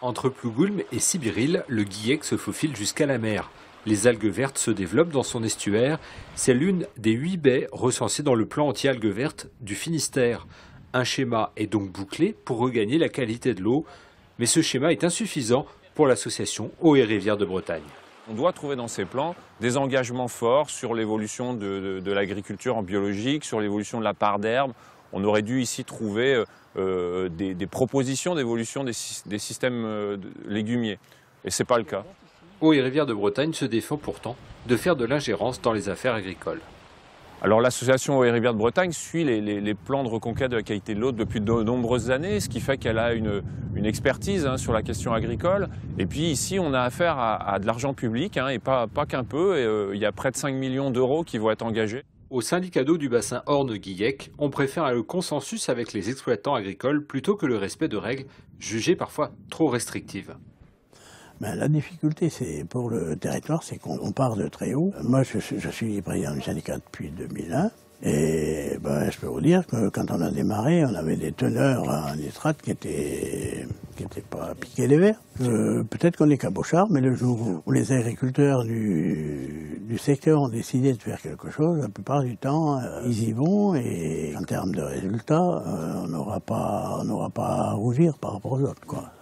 Entre Plougoulm et Sibiril, le Guillec se faufile jusqu'à la mer. Les algues vertes se développent dans son estuaire. C'est l'une des 8 baies recensées dans le plan anti-algues vertes du Finistère. Un schéma est donc bouclé pour regagner la qualité de l'eau. Mais ce schéma est insuffisant pour l'association Eaux et Rivières de Bretagne. On doit trouver dans ces plans des engagements forts sur l'évolution de l'agriculture en biologique, sur l'évolution de la part d'herbe. On aurait dû ici trouver des propositions d'évolution des systèmes légumiers. Et ce n'est pas le cas. Eaux et Rivières de Bretagne se défend pourtant de faire de l'ingérence dans les affaires agricoles. Alors l'association Eaux et Rivières de Bretagne suit les plans de reconquête de la qualité de l'eau depuis de nombreuses années, ce qui fait qu'elle a une expertise sur la question agricole. Et puis ici, on a affaire à de l'argent public, et pas qu'un peu. Et, il y a près de 5 millions d'euros qui vont être engagés. Au syndicat d'eau du bassin Orne-Guillec, on préfère le consensus avec les exploitants agricoles plutôt que le respect de règles jugées parfois trop restrictives. Ben, la difficulté pour le territoire, c'est qu'on part de très haut. Moi, je suis président du syndicat depuis 2001. Et ben, je peux vous dire que quand on a démarré, on avait des teneurs en nitrate qui étaient pas piquées des verres. Peut-être qu'on est cabochard, mais le jour où les agriculteurs du secteur ont décidé de faire quelque chose, la plupart du temps, ils y vont. Et en termes de résultats, on n'aura pas à rougir par rapport aux autres, quoi.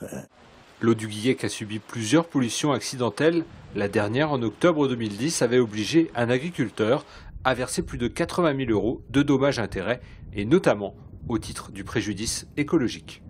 L'eau du Guillec a subi plusieurs pollutions accidentelles. La dernière, en octobre 2010, avait obligé un agriculteur à verser plus de 80 000 € de dommages-intérêts, et notamment au titre du préjudice écologique.